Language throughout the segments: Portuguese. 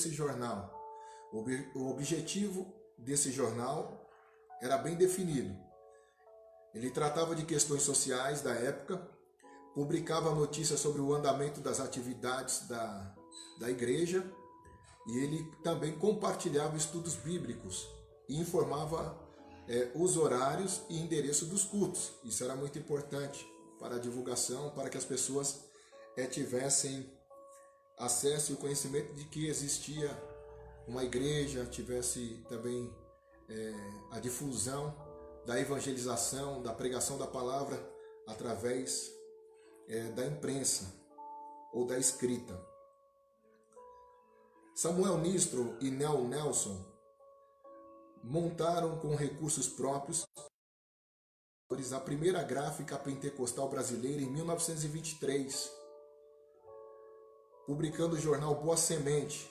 esse jornal? O objetivo desse jornal era bem definido. Ele tratava de questões sociais da época, publicava notícias sobre o andamento das atividades da igreja e ele também compartilhava estudos bíblicos e informava os horários e endereço dos cultos. Isso era muito importante para a divulgação, para que as pessoas tivessem acesso e conhecimento de que existia uma igreja, tivesse também a difusão da evangelização, da pregação da palavra através da imprensa ou da escrita. Samuel Nistro e Nel Nelson montaram com recursos próprios a primeira gráfica pentecostal brasileira em 1923, publicando o jornal Boa Semente.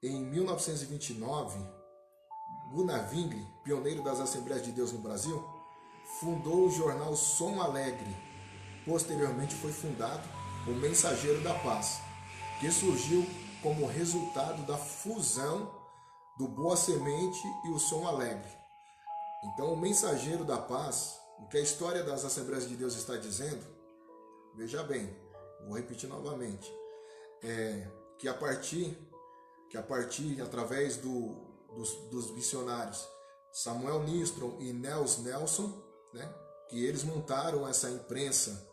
Em 1929, Gunnar Wingre, pioneiro das Assembleias de Deus no Brasil, fundou o jornal Som Alegre. Posteriormente foi fundado o Mensageiro da Paz, que surgiu como resultado da fusão do Boa Semente e o Som Alegre. Então, o Mensageiro da Paz, o que a história das Assembleias de Deus está dizendo, veja bem, vou repetir novamente, que a partir através dos missionários Samuel Nistron e Nels Nelson, né, que eles montaram essa imprensa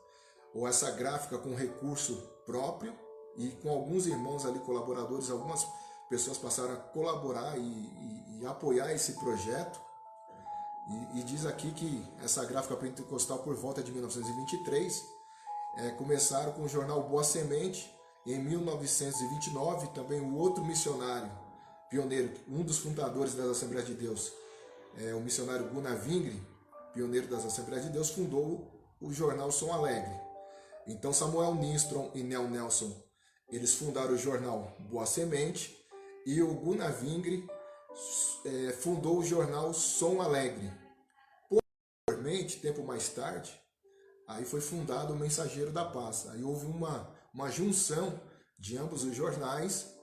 ou essa gráfica com recurso próprio e com alguns irmãos ali colaboradores, algumas pessoas passaram a colaborar e apoiar esse projeto. E diz aqui que essa gráfica pentecostal, por volta de 1923, começaram com o jornal Boa Semente. Em 1929, também o outro missionário pioneiro, um dos fundadores das Assembleias de Deus, o missionário Gunnar Wingre, pioneiro das Assembleias de Deus, fundou o jornal Som Alegre. Então Samuel Nistron e Nel Nelson, eles fundaram o jornal Boa Semente, e o Gunnar Wingre fundou o jornal Som Alegre. Posteriormente, tempo mais tarde, aí foi fundado o Mensageiro da Paz. Aí houve uma junção de ambos os jornais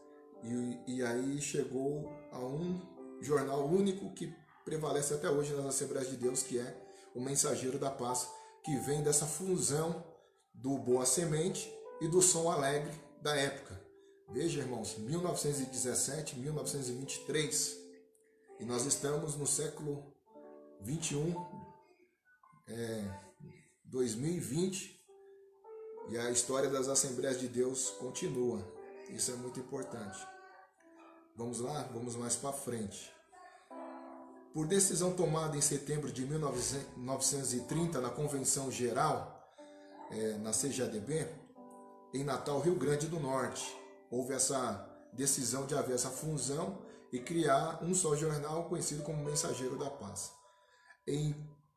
e aí chegou a um jornal único que prevalece até hoje nas Assembleias de Deus, que é o Mensageiro da Paz, que vem dessa fusão do Boa Semente e do Som Alegre da época. Veja, irmãos, 1917, 1923, e nós estamos no século 21, 2020, e a história das Assembleias de Deus continua. Isso é muito importante. Vamos lá? Vamos mais para frente. Por decisão tomada em setembro de 1930 na Convenção Geral, na CGADB, em Natal, Rio Grande do Norte, houve essa decisão de haver essa fusão e criar um só jornal conhecido como Mensageiro da Paz. Em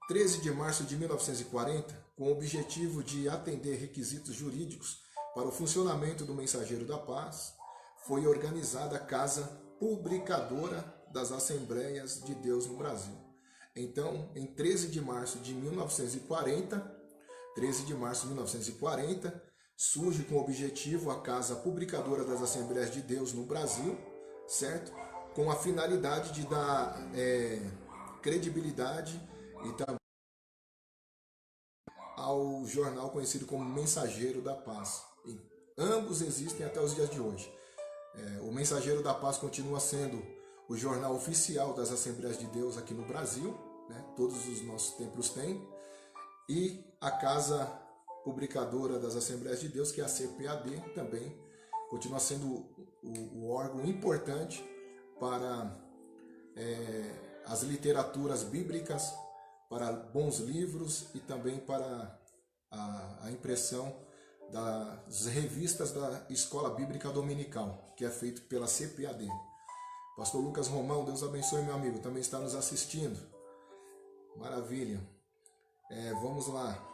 13 de março de 1940, com o objetivo de atender requisitos jurídicos para o funcionamento do Mensageiro da Paz, foi organizada a Casa Publicadora das Assembleias de Deus no Brasil. Então, em 13 de março de 1940, surge com o objetivo a Casa Publicadora das Assembleias de Deus no Brasil, certo? Com a finalidade de dar credibilidade e também ao jornal conhecido como Mensageiro da Paz. E ambos existem até os dias de hoje. O Mensageiro da Paz continua sendo o jornal oficial das Assembleias de Deus aqui no Brasil, né? Todos os nossos templos têm. E a Casa Publicadora das Assembleias de Deus, que é a CPAD, também continua sendo o órgão importante para as literaturas bíblicas, para bons livros e também para a impressão das revistas da Escola Bíblica Dominical, que é feito pela CPAD. Pastor Lucas Romão, Deus abençoe, meu amigo, também está nos assistindo. Maravilha. Vamos lá.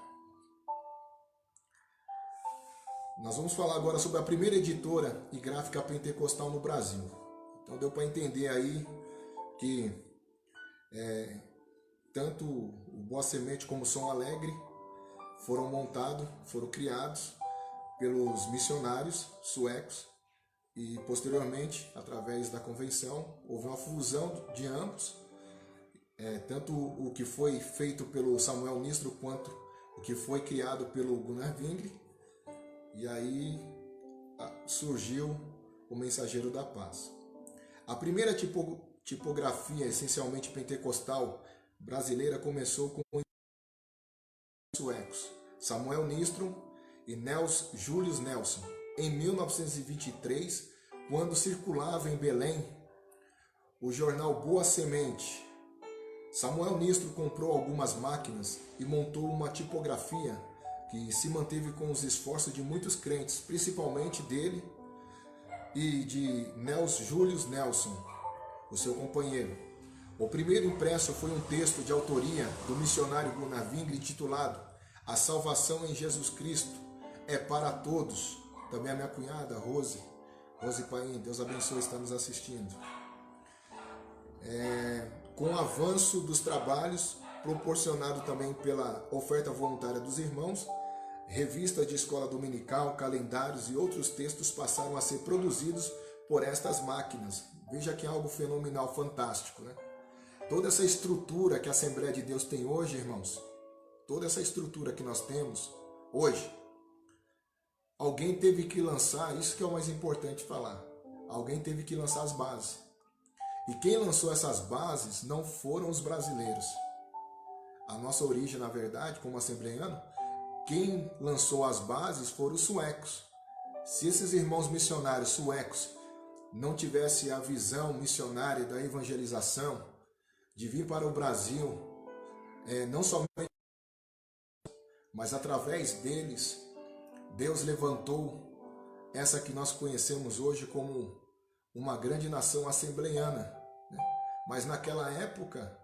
Nós vamos falar agora sobre a primeira editora e gráfica pentecostal no Brasil. Então deu para entender aí que tanto o Boa Semente como o Som Alegre foram criados pelos missionários suecos e posteriormente, através da convenção, houve uma fusão de ambos, tanto o que foi feito pelo Samuel Nistro quanto o que foi criado pelo Gunnar Wingre, e aí surgiu o Mensageiro da Paz. A primeira tipografia essencialmente pentecostal brasileira começou com os suecos Samuel Nistro e Nels Julius Nelson, em 1923, quando circulava em Belém o jornal Boa Semente. Samuel Nistro comprou algumas máquinas e montou uma tipografia que se manteve com os esforços de muitos crentes, principalmente dele e de Nels Julius Nelson, o seu companheiro. O primeiro impresso foi um texto de autoria do missionário Gunnar Wingre intitulado A Salvação em Jesus Cristo é para Todos. Também a minha cunhada, Rose Paim, Deus abençoe, está nos assistindo. Com o avanço dos trabalhos, proporcionado também pela oferta voluntária dos irmãos, revistas de escola dominical, calendários e outros textos passaram a ser produzidos por estas máquinas. Veja que é algo fenomenal, fantástico, né? Toda essa estrutura que a Assembleia de Deus tem hoje, irmãos, toda essa estrutura que nós temos hoje, alguém teve que lançar, isso que é o mais importante falar, alguém teve que lançar as bases. E quem lançou essas bases não foram os brasileiros. A nossa origem, na verdade, como assembleiano, quem lançou as bases foram os suecos. Se esses irmãos missionários suecos não tivessem a visão missionária da evangelização, de vir para o Brasil, não somente, mas através deles, Deus levantou essa que nós conhecemos hoje como uma grande nação assembleiana, né? Mas naquela época,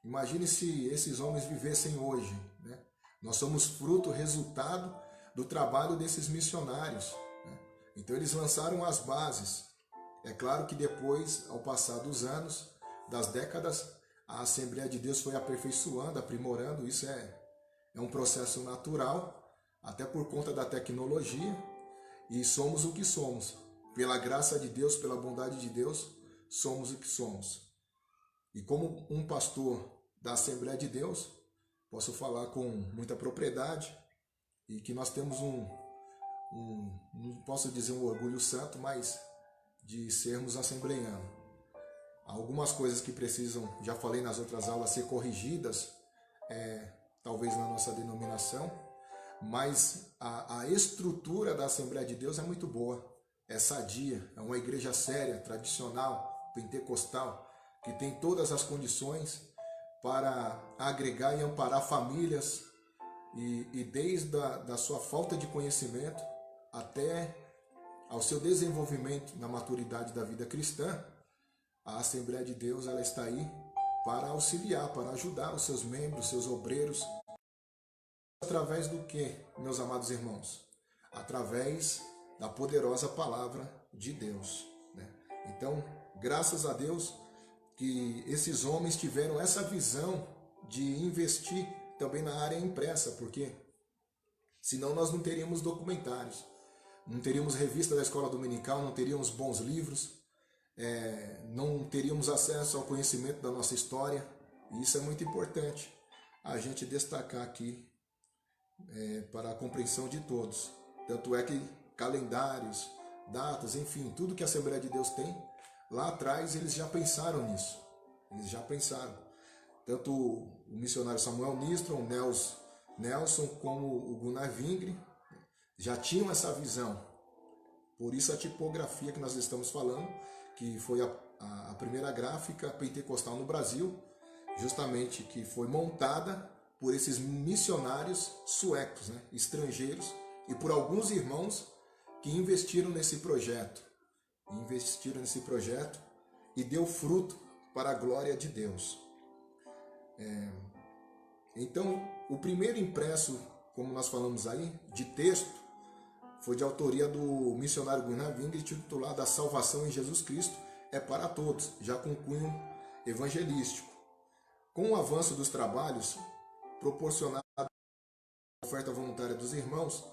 imagine se esses homens vivessem hoje, né? Nós somos fruto, resultado do trabalho desses missionários, né? Então eles lançaram as bases. É claro que depois, ao passar dos anos, das décadas, a Assembleia de Deus foi aperfeiçoando, aprimorando. Isso é um processo natural, até por conta da tecnologia, e somos o que somos. Pela graça de Deus, pela bondade de Deus, somos o que somos. E como um pastor da Assembleia de Deus, posso falar com muita propriedade e que nós temos não posso dizer um orgulho santo, mas de sermos assembleianos. Há algumas coisas que precisam, já falei nas outras aulas, ser corrigidas, talvez na nossa denominação, mas a estrutura da Assembleia de Deus é muito boa, é sadia, é uma igreja séria, tradicional, pentecostal, que tem todas as condições para agregar e amparar famílias, e desde a sua falta de conhecimento até ao seu desenvolvimento na maturidade da vida cristã, a Assembleia de Deus ela está aí para auxiliar, para ajudar os seus membros, seus obreiros. Através do que, meus amados irmãos? Através da poderosa palavra de Deus, né? Então, graças a Deus que esses homens tiveram essa visão de investir também na área impressa, porque senão nós não teríamos documentários, não teríamos revista da escola dominical, não teríamos bons livros, não teríamos acesso ao conhecimento da nossa história, e isso é muito importante a gente destacar aqui para a compreensão de todos. Tanto é que calendários, datas, enfim, tudo que a Assembleia de Deus tem, lá atrás eles já pensaram nisso. Eles já pensaram. Tanto o missionário Samuel Nistro, o Nels Nelson, como o Gunnar Wingre, já tinham essa visão. Por isso a tipografia que nós estamos falando, que foi a primeira gráfica pentecostal no Brasil, justamente que foi montada por esses missionários suecos, né, estrangeiros, e por alguns irmãos que investiram nesse projeto. E deu fruto para a glória de Deus. Então, o primeiro impresso, como nós falamos aí, de texto, foi de autoria do missionário Gunnar Wingre, titulado A Salvação em Jesus Cristo é para Todos, já com cunho evangelístico. Com o avanço dos trabalhos, proporcionado a oferta voluntária dos irmãos,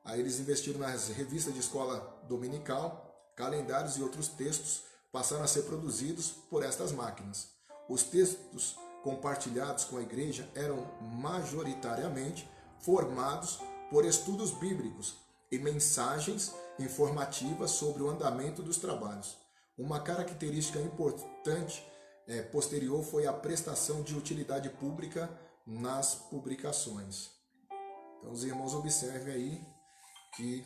aí eles investiram nas revistas de escola dominical, calendários e outros textos passaram a ser produzidos por estas máquinas. Os textos compartilhados com a igreja eram majoritariamente formados por estudos bíblicos e mensagens informativas sobre o andamento dos trabalhos. Uma característica importante posterior foi a prestação de utilidade pública nas publicações. Então os irmãos observem aí que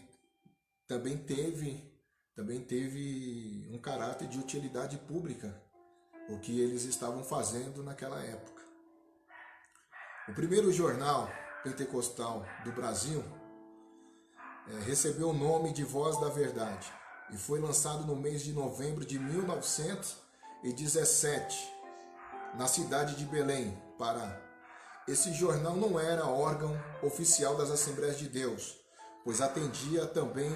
também teve um caráter de utilidade pública o que eles estavam fazendo naquela época. O primeiro jornal pentecostal do Brasil recebeu o nome de Voz da Verdade e foi lançado no mês de novembro de 1917, na cidade de Belém, Pará. Esse jornal não era órgão oficial das Assembleias de Deus, pois atendia também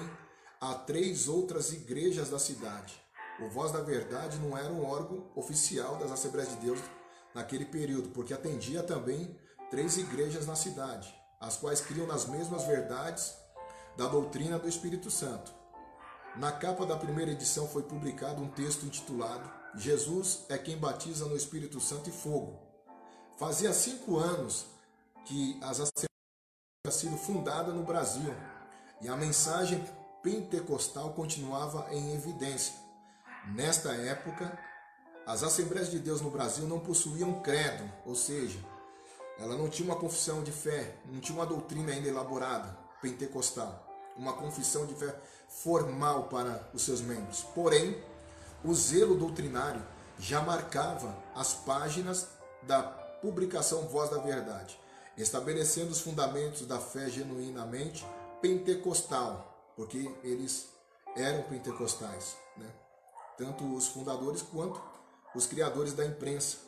a 3 outras igrejas da cidade. O Voz da Verdade não era um órgão oficial das Assembleias de Deus naquele período, porque atendia também 3 igrejas na cidade, as quais criam nas mesmas verdades da doutrina do Espírito Santo. Na capa da primeira edição foi publicado um texto intitulado Jesus é quem batiza no Espírito Santo e fogo. Fazia 5 anos que as Assembleias tinham sido fundadas no Brasil e a mensagem pentecostal continuava em evidência. Nesta época, as Assembleias de Deus no Brasil não possuíam credo, ou seja, ela não tinha uma confissão de fé, não tinha uma doutrina ainda elaborada, pentecostal, uma confissão de fé formal para os seus membros. Porém, o zelo doutrinário já marcava as páginas da publicação Voz da Verdade, estabelecendo os fundamentos da fé genuinamente pentecostal, porque eles eram pentecostais, né? Tanto os fundadores quanto os criadores da imprensa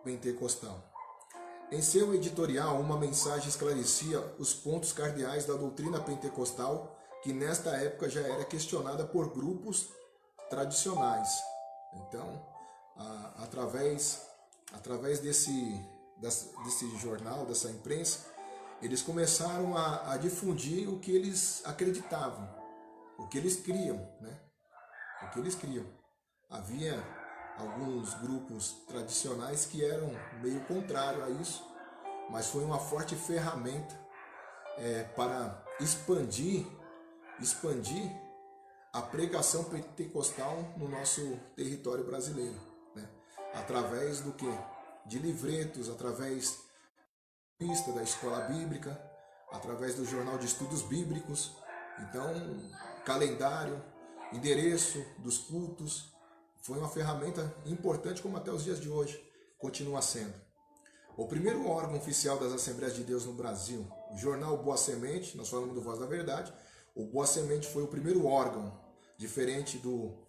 pentecostal. Em seu editorial, uma mensagem esclarecia os pontos cardeais da doutrina pentecostal, que nesta época já era questionada por grupos tradicionais. Então, através desse jornal, dessa imprensa, eles começaram a difundir o que eles acreditavam, o que eles criam, né? O que eles criam. Havia alguns grupos tradicionais que eram meio contrário a isso, mas foi uma forte ferramenta para expandir a pregação pentecostal no nosso território brasileiro, né? Através do que? De livretos, através da escola bíblica, através do jornal de estudos bíblicos, então calendário, endereço dos cultos. Foi uma ferramenta importante, como até os dias de hoje continua sendo. O primeiro órgão oficial das Assembleias de Deus no Brasil, o jornal Boa Semente, nós falamos do Voz da Verdade, o Boa Semente foi o primeiro órgão, diferente do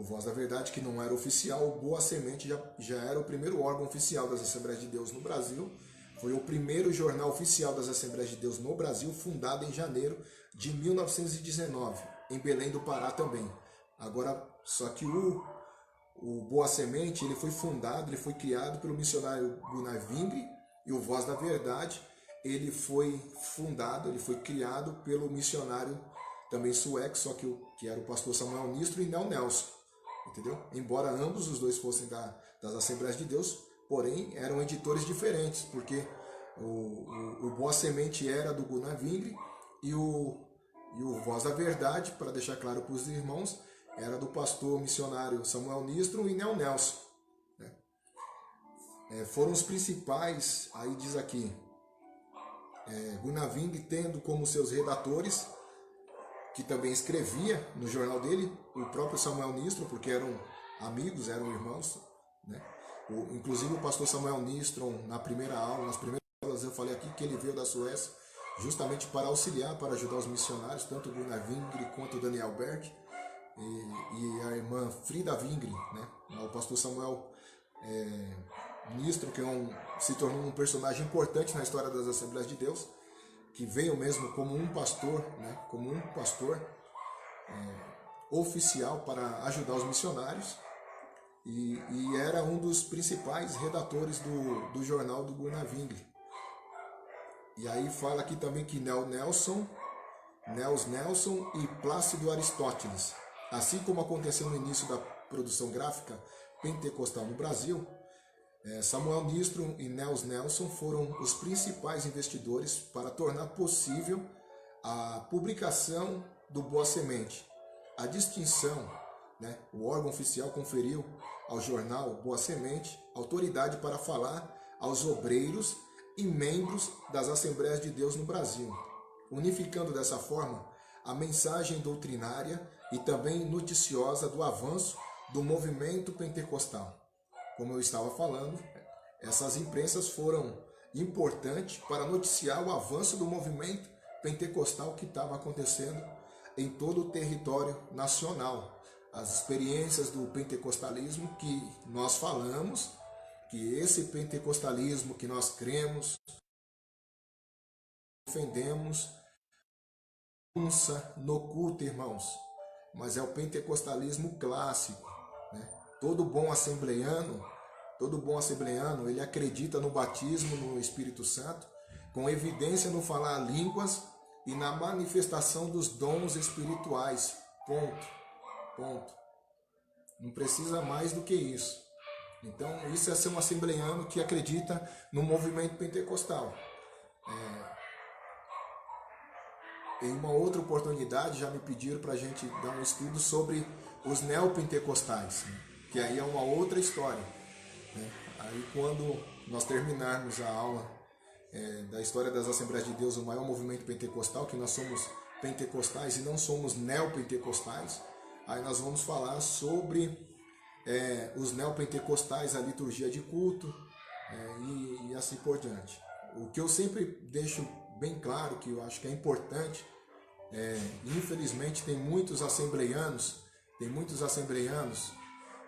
Voz da Verdade, que não era oficial. O Boa Semente já era o primeiro órgão oficial das Assembleias de Deus no Brasil. Foi o primeiro jornal oficial das Assembleias de Deus no Brasil, fundado em janeiro de 1919, em Belém do Pará também. Agora, só que o Boa Semente, ele foi criado pelo missionário Gunavingre, e o Voz da Verdade, ele foi criado pelo missionário também sueco, só que era o pastor Samuel Nistro e Nel Nelson, entendeu? Embora ambos os dois fossem das Assembleias de Deus, porém eram editores diferentes, porque o Boa Semente era do Gunavingre e o Voz da Verdade, para deixar claro para os irmãos, era do pastor missionário Samuel Nistro e Nel Nelson, né? Foram os principais, aí diz aqui, Gunavingre tendo como seus redatores, que também escrevia no jornal dele, o próprio Samuel Nistro, porque eram amigos, eram irmãos, né? Inclusive o pastor Samuel Nistro, nas primeiras aulas eu falei aqui que ele veio da Suécia justamente para auxiliar, para ajudar os missionários, tanto o Gunavingre quanto o Daniel Berg, e a irmã Frida Vingre, né? O pastor Samuel Nistro, que se tornou um personagem importante na história das Assembleias de Deus, que veio mesmo como um pastor, né? Como um pastor oficial para ajudar os missionários, e era um dos principais redatores do jornal do Gunavingre. E aí fala aqui também que Nel Nelson Nels Nelson e Plácido Aristóteles. Assim como aconteceu no início da produção gráfica pentecostal no Brasil, Samuel Nistro e Nels Nelson foram os principais investidores para tornar possível a publicação do Boa Semente. A distinção, o órgão oficial conferiu ao jornal Boa Semente autoridade para falar aos obreiros e membros das Assembleias de Deus no Brasil, unificando dessa forma a mensagem doutrinária e também noticiosa do avanço do movimento pentecostal. Como eu estava falando, essas imprensas foram importantes para noticiar o avanço do movimento pentecostal que estava acontecendo em todo o território nacional. As experiências do pentecostalismo que nós falamos, que esse pentecostalismo que nós cremos, defendemos, no culto, irmãos, mas é o pentecostalismo clássico, Todo bom assembleiano, ele acredita no batismo no Espírito Santo, com evidência no falar línguas e na manifestação dos dons espirituais. Ponto. Não precisa mais do que isso. Então, isso é ser um assembleiano que acredita no movimento pentecostal. Em uma outra oportunidade, já me pediram para a gente dar um estudo sobre os neopentecostais, que aí é uma outra história. Aí, quando nós terminarmos a aula da história das Assembleias de Deus, o maior movimento pentecostal, que nós somos pentecostais e não somos neopentecostais, aí nós vamos falar sobre os neopentecostais, a liturgia de culto e assim por diante. O que eu sempre deixo bem claro, que eu acho que é importante, infelizmente tem muitos assembleianos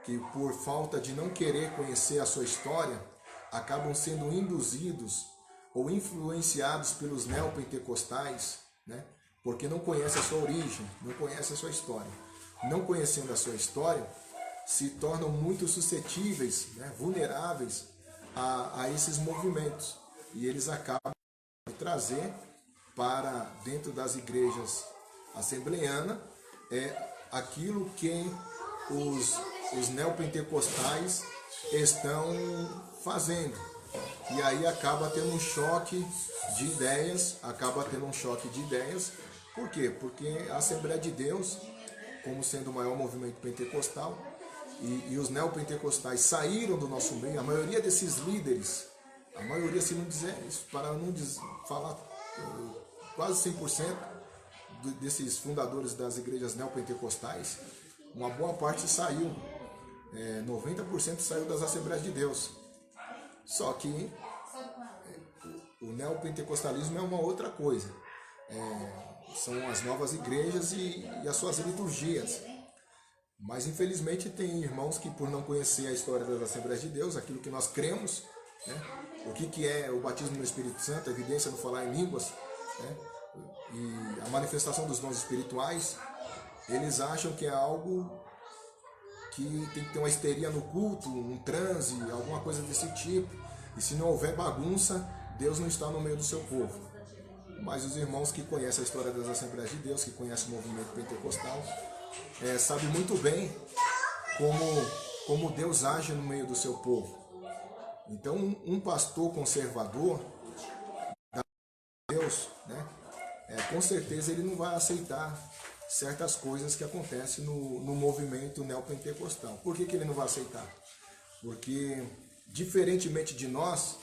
que por falta de não querer conhecer a sua história, acabam sendo induzidos ou influenciados pelos neopentecostais, porque não conhecem a sua origem, não conhecem a sua história. Não conhecendo a sua história, se tornam muito suscetíveis, vulneráveis a esses movimentos. E eles acabam de trazer para dentro das igrejas assembleianas aquilo que os neopentecostais estão fazendo. E aí acaba tendo um choque de ideias, Por quê? Porque a Assembleia de Deus, como sendo o maior movimento pentecostal, e os neopentecostais saíram do nosso meio, a maioria desses líderes, se não dizer isso, para não falar quase 100% desses fundadores das igrejas neopentecostais, uma boa parte saiu, 90% saiu das Assembleias de Deus. Só que o neopentecostalismo é uma outra coisa, são as novas igrejas e as suas liturgias. Mas infelizmente tem irmãos que, por não conhecer a história das Assembleias de Deus, aquilo que nós cremos, o que é o batismo no Espírito Santo, a evidência no falar em línguas, e a manifestação dos dons espirituais, eles acham que é algo que tem que ter uma histeria no culto, um transe, alguma coisa desse tipo. E se não houver bagunça, Deus não está no meio do seu povo. Mas os irmãos que conhecem a história das Assembleias de Deus, que conhecem o movimento pentecostal, sabem muito bem como Deus age no meio do seu povo. Então, um pastor conservador da Deus, com certeza ele não vai aceitar certas coisas que acontecem no movimento neopentecostal. Por que ele não vai aceitar? Porque, diferentemente de nós,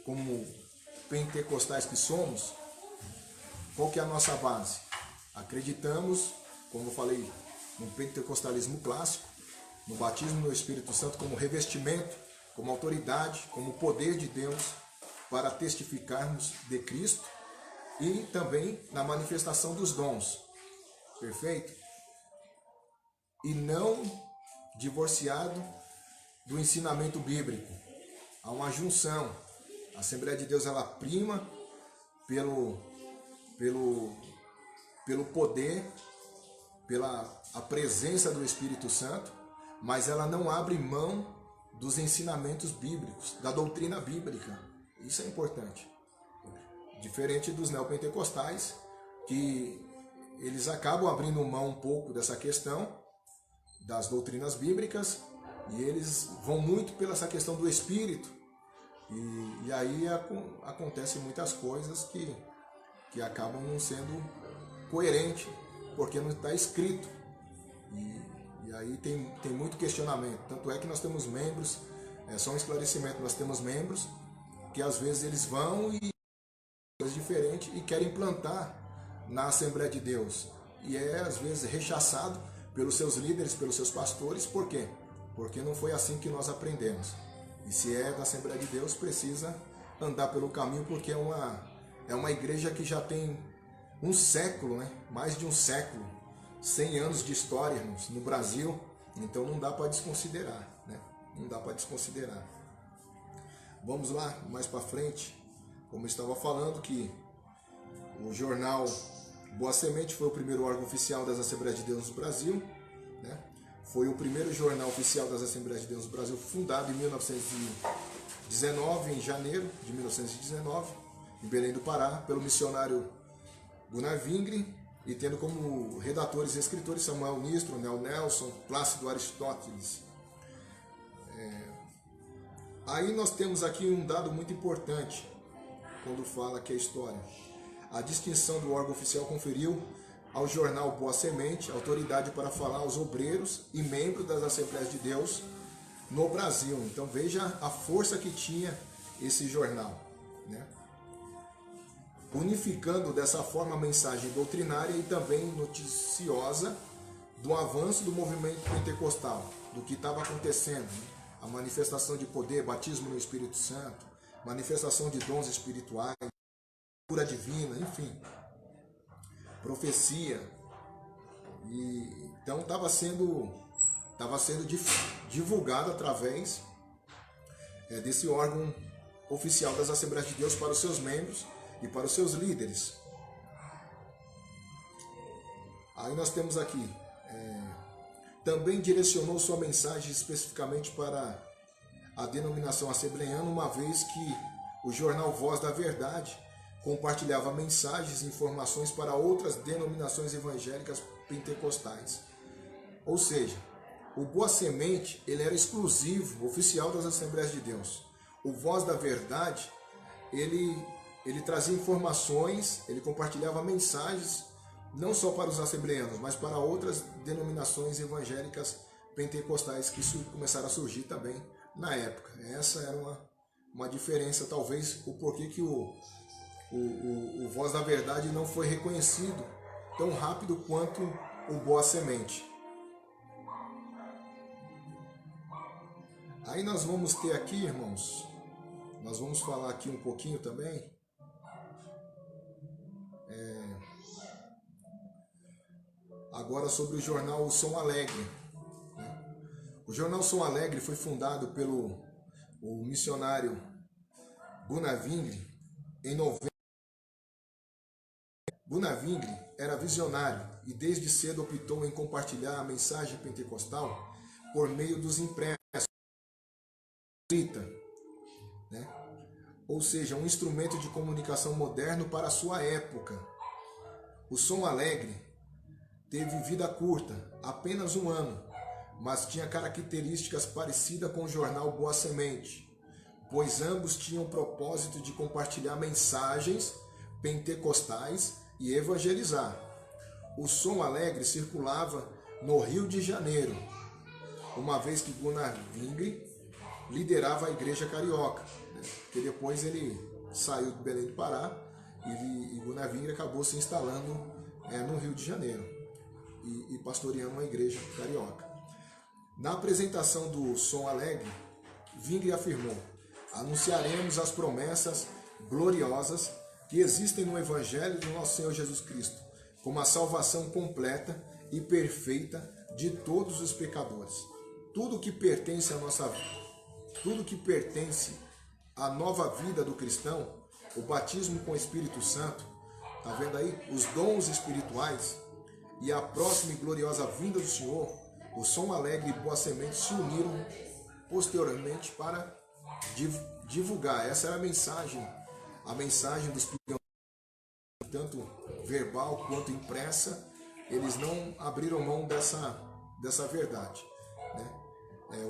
como pentecostais que somos, qual que é a nossa base? Acreditamos, como eu falei, no pentecostalismo clássico, no batismo no Espírito Santo como revestimento, como autoridade, como poder de Deus para testificarmos de Cristo, e também na manifestação dos dons, perfeito? E não divorciado do ensinamento bíblico. Há uma junção. A Assembleia de Deus, ela prima pelo poder, pela a presença do Espírito Santo, mas ela não abre mão dos ensinamentos bíblicos, da doutrina bíblica. Isso é importante. Diferente dos neopentecostais, que eles acabam abrindo mão um pouco dessa questão das doutrinas bíblicas e eles vão muito pela essa questão do espírito e aí acontecem muitas coisas que acabam não sendo coerentes porque não está escrito e aí tem muito questionamento. Tanto é que nós temos membros, só um esclarecimento, nós temos membros que às vezes eles vão e coisas diferentes e querem implantar na Assembleia de Deus e às vezes rechaçado pelos seus líderes, pelos seus pastores. Por quê? Porque não foi assim que nós aprendemos. E se é da Assembleia de Deus, precisa andar pelo caminho, porque é uma igreja que já tem um século, né? Mais de um século, 100 anos de história, irmãos, no Brasil. Então não dá para desconsiderar, né? Não dá para desconsiderar. Vamos lá, mais para frente, como eu estava falando, que o jornal Boa Semente foi o primeiro órgão oficial das Assembleias de Deus no Brasil, né? Foi o primeiro jornal oficial das Assembleias de Deus no Brasil, fundado em 1919, em janeiro de 1919, em Belém do Pará, pelo missionário Gunnar Wingre, e tendo como redatores e escritores Samuel Nistro, Nel Nelson, Plácido Aristóteles. Aí nós temos aqui um dado muito importante, quando fala que a história. A distinção do órgão oficial conferiu ao jornal Boa Semente autoridade para falar aos obreiros e membros das Assembleias de Deus no Brasil. Então veja a força que tinha esse jornal, né? Unificando dessa forma a mensagem doutrinária e também noticiosa do avanço do movimento pentecostal, do que estava acontecendo, né? A manifestação de poder, batismo no Espírito Santo, manifestação de dons espirituais, cura divina, enfim, profecia. E então estava sendo divulgado através desse órgão oficial das Assembleias de Deus para os seus membros e para os seus líderes. Aí nós temos aqui, também direcionou sua mensagem especificamente para a denominação assembleiana, uma vez que o jornal Voz da Verdade compartilhava mensagens e informações para outras denominações evangélicas pentecostais. Ou seja, o Boa Semente ele era exclusivo, oficial das Assembleias de Deus. O Voz da Verdade, ele trazia informações, ele compartilhava mensagens, não só para os assembleanos, mas para outras denominações evangélicas pentecostais que começaram a surgir também na época. Essa era uma diferença, talvez, o porquê que o Voz da Verdade não foi reconhecido tão rápido quanto o Boa Semente. Aí nós vamos ter aqui, irmãos, nós vamos falar aqui um pouquinho também agora sobre o jornal Som Alegre. O jornal Som Alegre foi fundado pelo missionário Gunnar Wingre em novembro. Gunnar Wingre era visionário e desde cedo optou em compartilhar a mensagem pentecostal por meio dos impressos, né? Ou seja, um instrumento de comunicação moderno para a sua época. O Som Alegre teve vida curta, apenas 1 ano, mas tinha características parecidas com o jornal Boa Semente, pois ambos tinham o propósito de compartilhar mensagens pentecostais e evangelizar. O Som Alegre circulava no Rio de Janeiro, uma vez que Gunnar Wingre liderava a igreja carioca, né? Porque depois ele saiu de Belém do Pará e Gunnar Wingre acabou se instalando no Rio de Janeiro e pastoreando uma igreja carioca. Na apresentação do Som Alegre, Wingre afirmou: anunciaremos as promessas gloriosas que existem no Evangelho do nosso Senhor Jesus Cristo, como a salvação completa e perfeita de todos os pecadores. Tudo que pertence à nossa vida, tudo que pertence à nova vida do cristão, o batismo com o Espírito Santo, tá vendo aí? Os dons espirituais e a próxima e gloriosa vinda do Senhor, o Som Alegre e Boa Semente se uniram posteriormente para divulgar. Essa era a mensagem dos pioneiros tanto verbal quanto impressa, eles não abriram mão dessa verdade, né?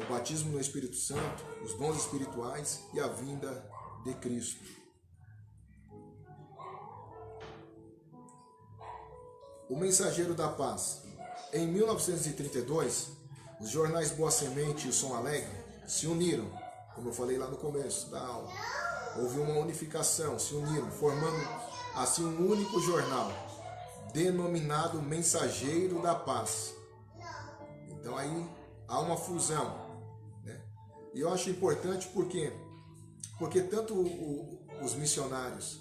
O batismo no Espírito Santo, os dons espirituais e a vinda de Cristo. O Mensageiro da Paz. Em 1932, os jornais Boa Semente e o Som Alegre se uniram, como eu falei lá no começo da aula. Houve uma unificação, se uniram, formando assim um único jornal, denominado Mensageiro da Paz. Então aí há uma fusão, né? E eu acho importante porque tanto os missionários,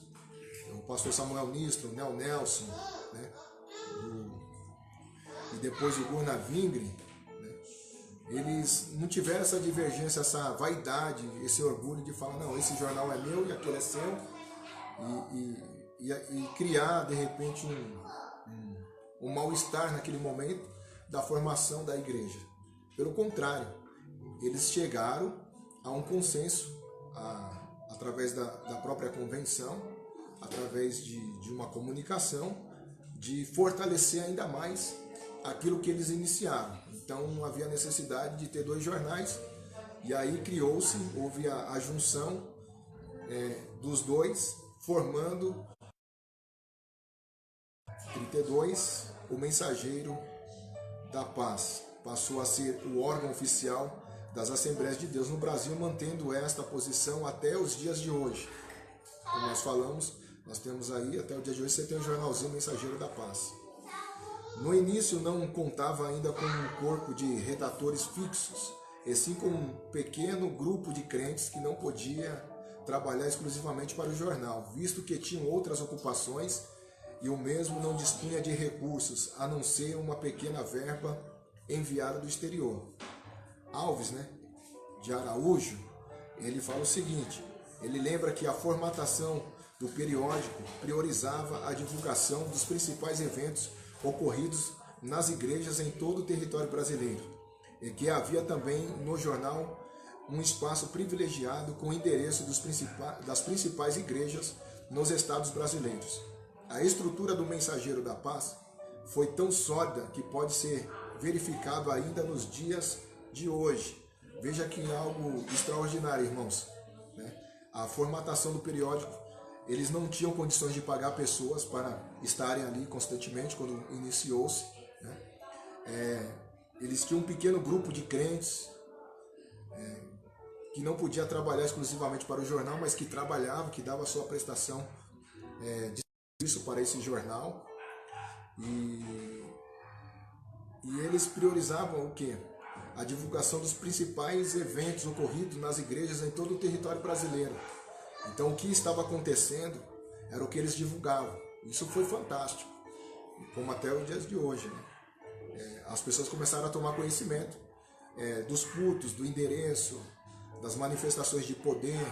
o pastor Samuel Nistro, o Nel Nelson, né? E depois o Gunnar Wingre, né? Eles não tiveram essa divergência, essa vaidade, esse orgulho de falar, não, esse jornal é meu e aquele é seu, e criar de repente um mal-estar naquele momento da formação da igreja. Pelo contrário, eles chegaram a um consenso através da própria convenção, através de uma comunicação, de fortalecer ainda mais aquilo que eles iniciaram. Então não havia necessidade de ter dois jornais, e aí houve a junção dos dois, formando 32, o Mensageiro da Paz. Passou a ser o órgão oficial das Assembleias de Deus no Brasil, mantendo esta posição até os dias de hoje. Como nós falamos, nós temos aí, até o dia de hoje, você tem o jornalzinho Mensageiro da Paz. No início não contava ainda com um corpo de redatores fixos, e sim com um pequeno grupo de crentes que não podia trabalhar exclusivamente para o jornal, visto que tinham outras ocupações e o mesmo não dispunha de recursos, a não ser uma pequena verba enviada do exterior. Alves, né, de Araújo, ele fala o seguinte, ele lembra que a formatação do periódico priorizava a divulgação dos principais eventos ocorridos nas igrejas em todo o território brasileiro, e que havia também no jornal um espaço privilegiado com o endereço das principais igrejas nos estados brasileiros. A estrutura do Mensageiro da Paz foi tão sólida que pode ser verificado ainda nos dias de hoje. Veja que algo extraordinário, irmãos, né? A formatação do periódico, eles não tinham condições de pagar pessoas para estarem ali constantemente quando iniciou-se, né? Eles tinham um pequeno grupo de crentes que não podia trabalhar exclusivamente para o jornal, mas que trabalhava, que dava a sua prestação de serviço para esse jornal. E eles priorizavam o quê? A divulgação dos principais eventos ocorridos nas igrejas em todo o território brasileiro. Então o que estava acontecendo era o que eles divulgavam. Isso foi fantástico, como até os dias de hoje, né? As pessoas começaram a tomar conhecimento dos cultos, do endereço, das manifestações de poder,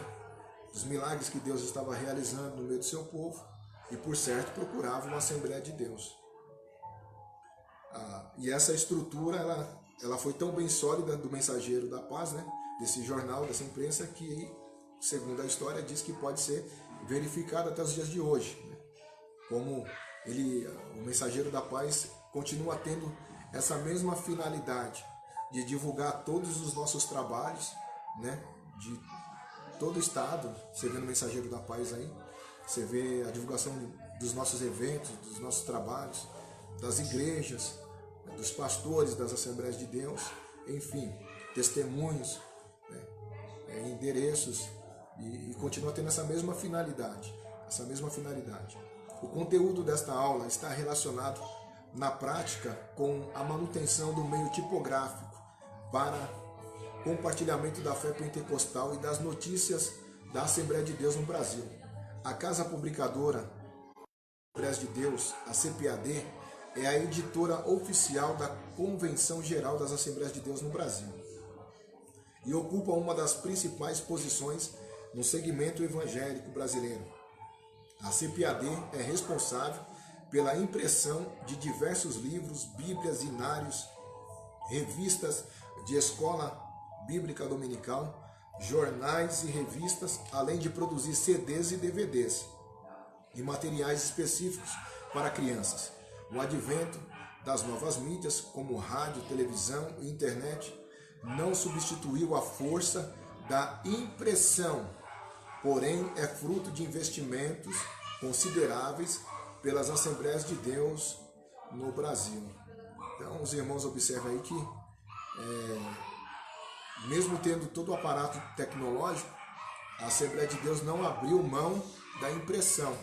dos milagres que Deus estava realizando no meio do seu povo, e por certo procuravam uma Assembleia de Deus. E essa estrutura ela foi tão bem sólida do Mensageiro da Paz, né? Desse jornal, dessa imprensa, que, segundo a história, diz que pode ser verificado até os dias de hoje, né? Como o Mensageiro da Paz continua tendo essa mesma finalidade de divulgar todos os nossos trabalhos, né? De todo o estado. Você vê no Mensageiro da Paz aí, você vê a divulgação dos nossos eventos, dos nossos trabalhos, das igrejas, dos pastores das Assembleias de Deus, enfim, testemunhos, né? Endereços, e continua tendo essa mesma finalidade, O conteúdo desta aula está relacionado na prática com a manutenção do meio tipográfico para compartilhamento da fé pentecostal e das notícias da Assembleia de Deus no Brasil. A Casa Publicadora Assembleias de Deus, a CPAD, é a editora oficial da Convenção Geral das Assembleias de Deus no Brasil e ocupa uma das principais posições no segmento evangélico brasileiro. A CPAD é responsável pela impressão de diversos livros, bíblias, hinários, revistas de escola bíblica dominical, jornais e revistas, além de produzir CDs e DVDs. e materiais específicos para crianças. O advento das novas mídias, como rádio, televisão e internet, não substituiu a força da impressão, porém é fruto de investimentos consideráveis pelas Assembleias de Deus no Brasil. Então, os irmãos observam aí que, mesmo tendo todo o aparato tecnológico, a Assembleia de Deus não abriu mão da impressão,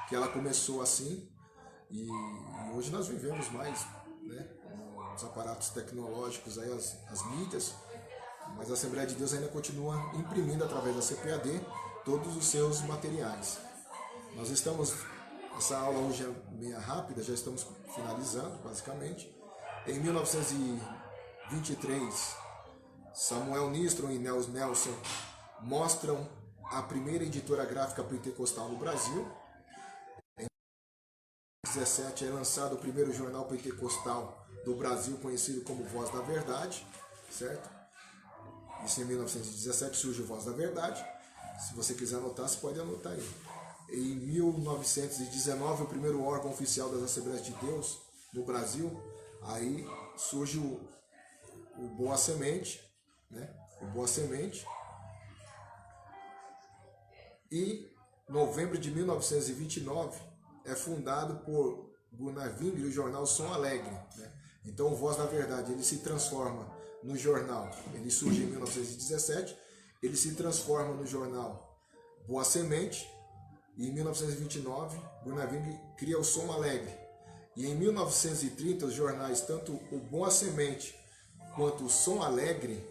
que ela começou assim, e hoje nós vivemos mais, né, os aparatos tecnológicos, aí as mídias, mas a Assembleia de Deus ainda continua imprimindo através da CPAD todos os seus materiais. Nós estamos, essa aula hoje é meio rápida, já estamos finalizando basicamente. Em 1923, Samuel Nistron e Nels Nelson mostram a primeira editora gráfica pentecostal no Brasil. Em 1917 é lançado o primeiro jornal pentecostal do Brasil, conhecido como Voz da Verdade, certo? Isso em 1917 surge o Voz da Verdade. Se você quiser anotar, você pode anotar aí. Em 1919, o primeiro órgão oficial das Assembleias de Deus no Brasil, aí surge o Boa Semente, né? O Boa Semente. E em novembro de 1929 é fundado por Gunnar Wingre o jornal Som Alegre, né? Então o Voz da Verdade ele se transforma no jornal, ele surge em 1917, ele se transforma no jornal Boa Semente, e em 1929 Gunnar Wingre cria o Som Alegre. E em 1930 os jornais, tanto o Boa Semente quanto o Som Alegre,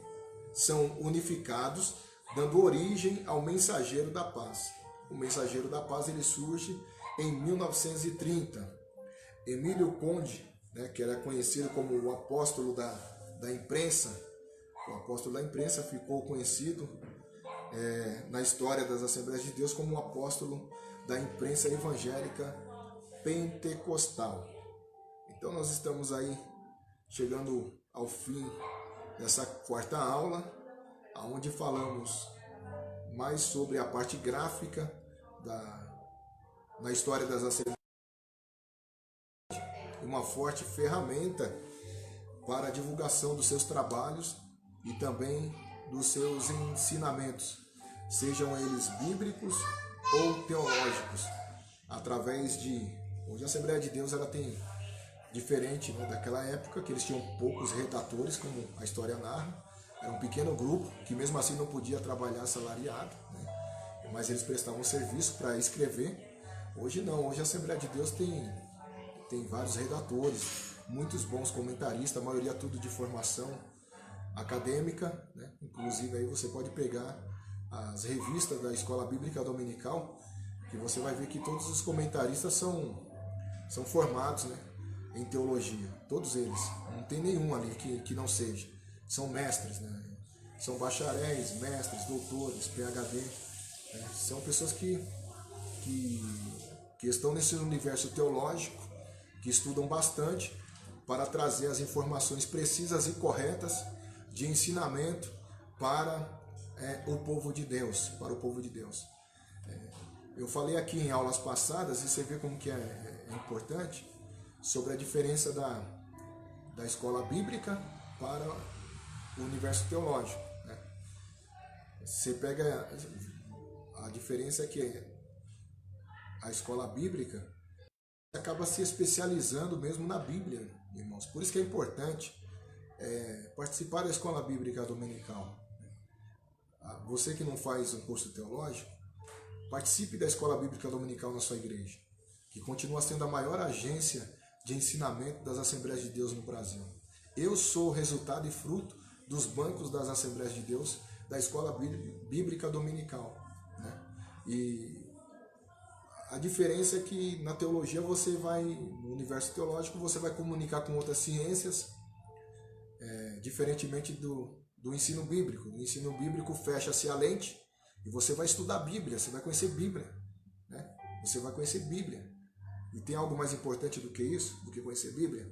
são unificados, dando origem ao Mensageiro da Paz. O Mensageiro da Paz ele surge em 1930. Emílio Conde, né, que era conhecido como o apóstolo da imprensa, o apóstolo da imprensa ficou conhecido na história das Assembleias de Deus como o apóstolo da imprensa evangélica pentecostal. Então nós estamos aí chegando ao fim dessa quarta aula, onde falamos mais sobre a parte gráfica na história das Assembleias, uma forte ferramenta para a divulgação dos seus trabalhos e também dos seus ensinamentos, sejam eles bíblicos ou teológicos, através de... Hoje a Assembleia de Deus ela tem diferente, né, daquela época, que eles tinham poucos redatores, como a história narra. Era um pequeno grupo que mesmo assim não podia trabalhar assalariado, né, mas eles prestavam serviço para escrever. Hoje não, hoje a Assembleia de Deus tem vários redatores, muitos bons comentaristas, a maioria tudo de formação acadêmica, né? Inclusive aí você pode pegar as revistas da Escola Bíblica Dominical, que você vai ver que todos os comentaristas são formados, né, em teologia, todos eles, não tem nenhum ali que não seja, são mestres, né? São bacharéis, mestres, doutores, PhD, né? São pessoas que estão nesse universo teológico, que estudam bastante para trazer as informações precisas e corretas de ensinamento para o povo de Deus, para o povo de Deus. Eu falei aqui em aulas passadas, e você vê como que é importante, sobre a diferença da escola bíblica para o universo teológico, né? Você pega a diferença que a escola bíblica acaba se especializando mesmo na Bíblia, irmãos. Por isso que é importante participar da escola bíblica dominical. Você que não faz um curso teológico, participe da escola bíblica dominical na sua igreja, que continua sendo a maior agência de ensinamento das Assembleias de Deus no Brasil. Eu sou resultado e fruto dos bancos das Assembleias de Deus, da escola bíblica dominical, né? E a diferença é que na teologia você vai, no universo teológico, você vai comunicar com outras ciências, diferentemente do ensino bíblico. No ensino bíblico fecha-se a lente e você vai estudar a Bíblia, você vai conhecer Bíblia, né? Você vai conhecer Bíblia. E tem algo mais importante do que isso, do que conhecer Bíblia?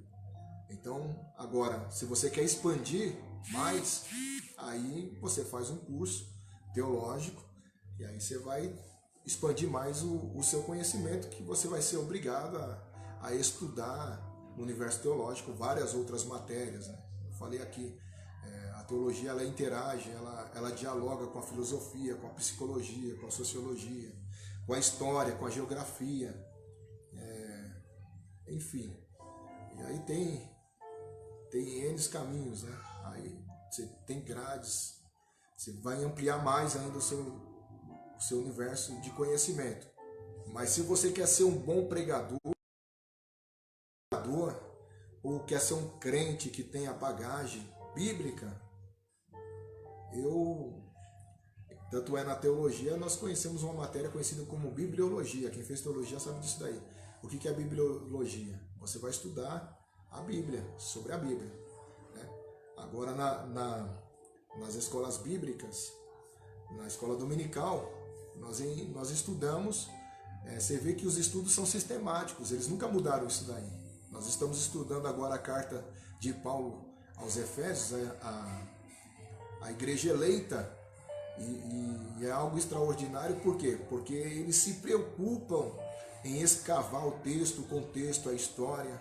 Então, agora, se você quer expandir mais, aí você faz um curso teológico e aí você vai expandir mais o seu conhecimento, que você vai ser obrigado a estudar no universo teológico várias outras matérias, né? Eu falei aqui, a teologia ela interage, ela dialoga com a filosofia, com a psicologia, com a sociologia, com a história, com a geografia, enfim. E aí tem N caminhos, né? Aí você tem grades, você vai ampliar mais ainda o seu universo de conhecimento. Mas se você quer ser um bom pregador, ou quer ser um crente que tenha bagagem bíblica, tanto é na teologia, nós conhecemos uma matéria conhecida como bibliologia. Quem fez teologia sabe disso daí. O que é bibliologia? Você vai estudar a Bíblia, sobre a Bíblia, né? Agora, nas escolas bíblicas, na escola dominical, nós estudamos, você vê que os estudos são sistemáticos, eles nunca mudaram isso daí. Nós estamos estudando agora a carta de Paulo aos Efésios, a igreja eleita, e é algo extraordinário. Por quê? Porque eles se preocupam em escavar o texto, o contexto, a história,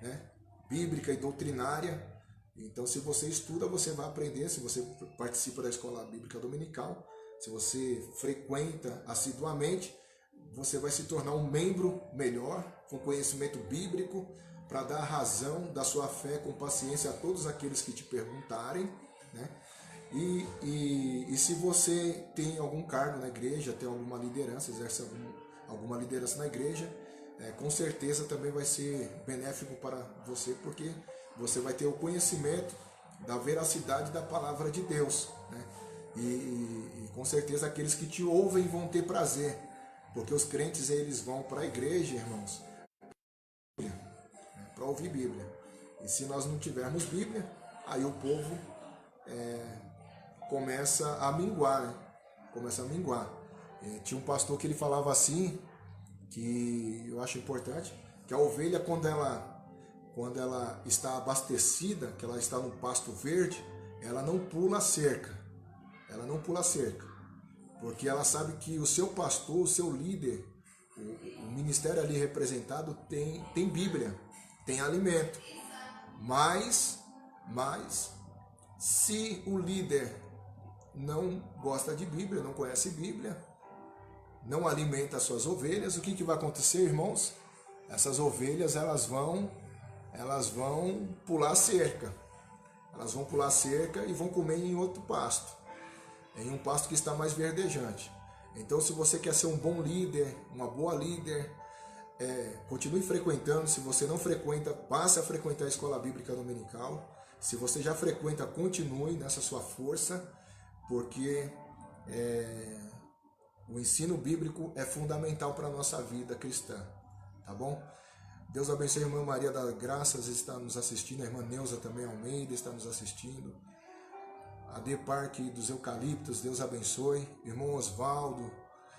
né, bíblica e doutrinária. Então, se você estuda, você vai aprender. Se você participa da escola bíblica dominical, se você frequenta assiduamente, você vai se tornar um membro melhor, com conhecimento bíblico, para dar a razão da sua fé com paciência a todos aqueles que te perguntarem, né? E se você tem algum cargo na igreja, tem alguma liderança, exerce alguma liderança na igreja, com certeza também vai ser benéfico para você, porque você vai ter o conhecimento da veracidade da palavra de Deus, né? E com certeza aqueles que te ouvem vão ter prazer, porque os crentes eles vão para a igreja, irmãos, para ouvir Bíblia. E se nós não tivermos Bíblia, aí o povo começa a minguar, né? Começa a minguar. Tinha um pastor que ele falava assim, que eu acho importante, que a ovelha quando ela está abastecida, que ela está no pasto verde, ela não pula a cerca. Ela não pula a cerca, porque ela sabe que o seu pastor, o seu líder, o ministério ali representado tem Bíblia, tem alimento. Mas se o líder não gosta de Bíblia, não conhece Bíblia, não alimenta as suas ovelhas, o que vai acontecer, irmãos? Essas ovelhas elas vão pular a cerca. Elas vão pular a cerca e vão comer em outro pasto, em um pasto que está mais verdejante. Então, se você quer ser um bom líder, uma boa líder, continue frequentando. Se você não frequenta, passe a frequentar a escola bíblica dominical. Se você já frequenta, continue nessa sua força, porque o ensino bíblico é fundamental para a nossa vida cristã, tá bom? Deus abençoe a irmã Maria das Graças, está nos assistindo, a irmã Neuza também Almeida está nos assistindo, a De Parque dos Eucaliptos, Deus abençoe, irmão Osvaldo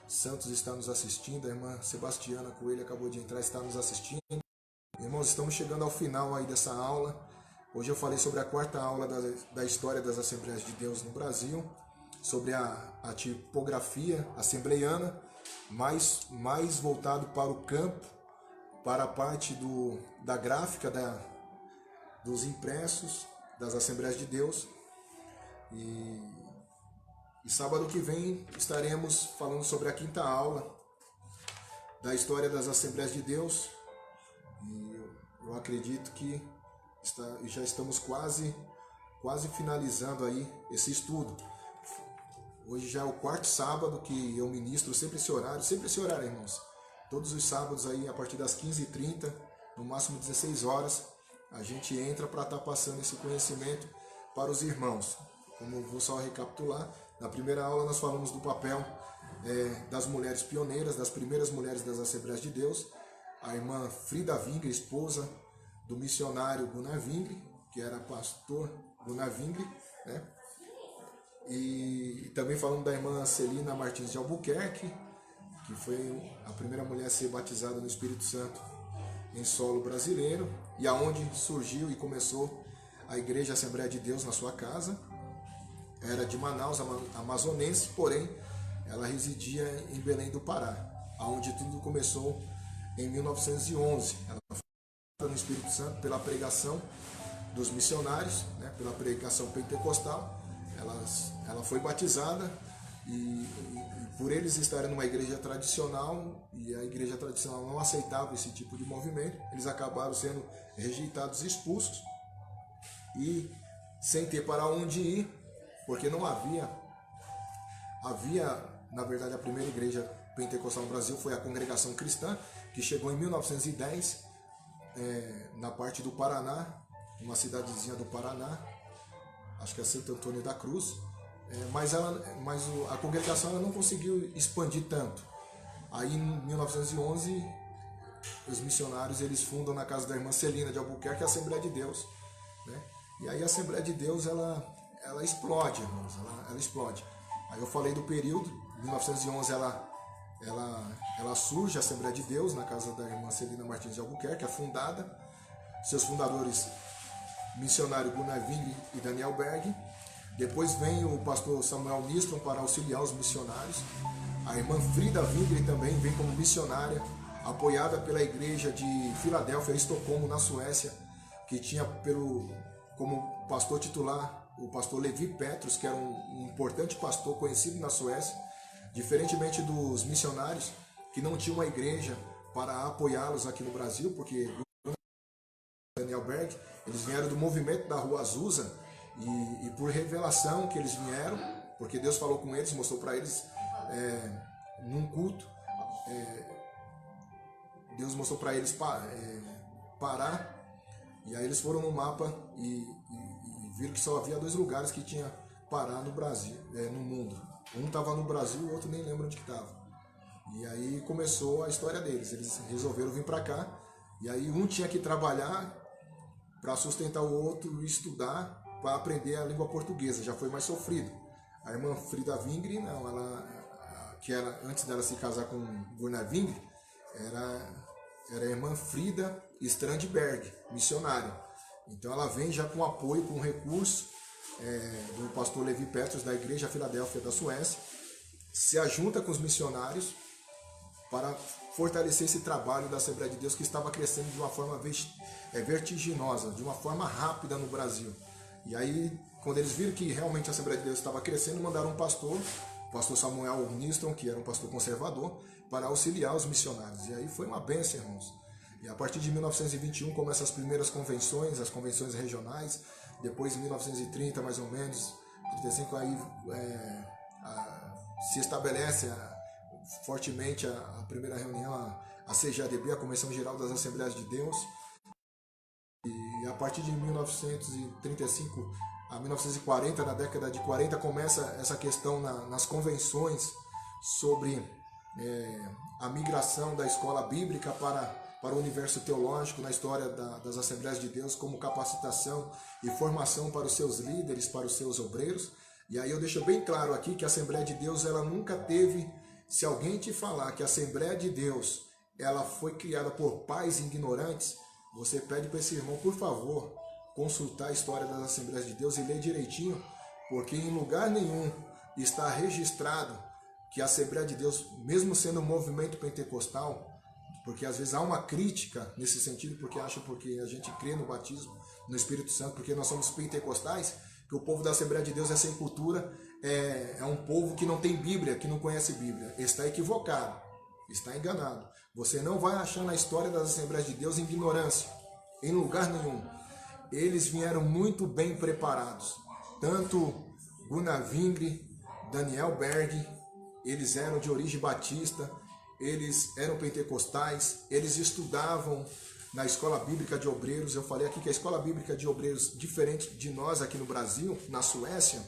Santos está nos assistindo, a irmã Sebastiana Coelho acabou de entrar, está nos assistindo. Irmãos, estamos chegando ao final aí dessa aula. Hoje eu falei sobre a quarta aula da história das Assembleias de Deus no Brasil, sobre a tipografia assembleiana, mais voltado para o campo, para a parte da gráfica, dos impressos das Assembleias de Deus. E sábado que vem estaremos falando sobre a quinta aula da história das Assembleias de Deus. E eu acredito que já estamos quase finalizando aí esse estudo. Hoje já é o quarto sábado que eu ministro, sempre esse horário, irmãos. Todos os sábados aí, a partir das 15h30, no máximo 16 horas, a gente entra para estar passando esse conhecimento para os irmãos. Como eu vou só recapitular, na primeira aula nós falamos do papel das mulheres pioneiras, das primeiras mulheres das Assembleias de Deus, a irmã Frida Wingre, esposa do missionário Gunnar Wingre, que era pastor Gunnar Wingre, né? E também falamos da irmã Celina Martins de Albuquerque, que foi a primeira mulher a ser batizada no Espírito Santo em solo brasileiro, e aonde surgiu e começou a Igreja Assembleia de Deus na sua casa. Era de Manaus, amazonense, porém ela residia em Belém do Pará, onde tudo começou em 1911. Ela foi no Espírito Santo pela pregação dos missionários, né, pela pregação pentecostal. Ela foi batizada e por eles estarem numa igreja tradicional, e a igreja tradicional não aceitava esse tipo de movimento, eles acabaram sendo rejeitados e expulsos, e sem ter para onde ir, porque não havia, na verdade, a primeira igreja pentecostal no Brasil foi a Congregação Cristã, que chegou em 1910, na parte do Paraná, uma cidadezinha do Paraná, acho que é Santo Antônio da Cruz, mas a congregação ela não conseguiu expandir tanto. Aí em 1911 os missionários eles fundam na casa da irmã Celina de Albuquerque a Assembleia de Deus, né? E aí a Assembleia de Deus ela explode, irmãos, ela explode. Aí eu falei do período, em 1911 ela surge a Assembleia de Deus na casa da irmã Celina Martins de Albuquerque, é fundada, seus fundadores missionário Gunnar Wingre e Daniel Berg. Depois vem o pastor Samuel Nistrom para auxiliar os missionários. A irmã Frida Wingre também vem como missionária, apoiada pela igreja de Filadélfia, Estocolmo, na Suécia, que tinha como pastor titular o pastor Levi Petrus, que era um importante pastor conhecido na Suécia, diferentemente dos missionários que não tinham uma igreja para apoiá-los aqui no Brasil, porque Daniel Berg, eles vieram do movimento da Rua Azusa, e por revelação que eles vieram, porque Deus falou com eles, mostrou para eles num culto, Deus mostrou para eles parar, e aí eles foram no mapa e viram que só havia 2 lugares que tinha parar no Brasil, no mundo. Um estava no Brasil, o outro nem lembra onde que estava. E aí começou a história deles, eles resolveram vir para cá, e aí um tinha que trabalhar para sustentar o outro e estudar para aprender a língua portuguesa, já foi mais sofrido. A irmã Frida Wingre, não, que era antes dela se casar com Gunnar Wingre, era a irmã Frida Strandberg, missionária. Então ela vem já com apoio, com recurso do pastor Levi Petrus da igreja Filadélfia da Suécia, se ajunta com os missionários para fortalecer esse trabalho da Assembleia de Deus que estava crescendo de uma forma vertiginosa, de uma forma rápida no Brasil. E aí, quando eles viram que realmente a Assembleia de Deus estava crescendo, mandaram um pastor, o pastor Samuel Nistrom, que era um pastor conservador, para auxiliar os missionários. E aí foi uma bênção, irmãos. E a partir de 1921 começam as primeiras convenções, as convenções regionais. Depois, em 1930, mais ou menos, 35, aí se estabelece fortemente a primeira reunião, a CGADB, a Convenção Geral das Assembleias de Deus. E a partir de 1935 a 1940, na década de 40, começa essa questão nas convenções sobre a migração da escola bíblica para o universo teológico na história das Assembleias de Deus, como capacitação e formação para os seus líderes, para os seus obreiros. E aí eu deixo bem claro aqui que a Assembleia de Deus ela nunca teve, se alguém te falar que a Assembleia de Deus ela foi criada por pais ignorantes, você pede para esse irmão, por favor, consultar a história das Assembleias de Deus e ler direitinho, porque em lugar nenhum está registrado que a Assembleia de Deus, mesmo sendo um movimento pentecostal, porque às vezes há uma crítica nesse sentido, porque a gente crê no batismo, no Espírito Santo, porque nós somos pentecostais, que o povo da Assembleia de Deus é sem cultura, é um povo que não tem Bíblia, que não conhece Bíblia. Está equivocado, está enganado. Você não vai achar na história das Assembleias de Deus ignorância, em lugar nenhum. Eles vieram muito bem preparados. Tanto Gunnar Wingre, Daniel Berg, eles eram de origem batista, eles eram pentecostais, eles estudavam na Escola Bíblica de Obreiros. Eu falei aqui que a Escola Bíblica de Obreiros, diferente de nós aqui no Brasil, na Suécia,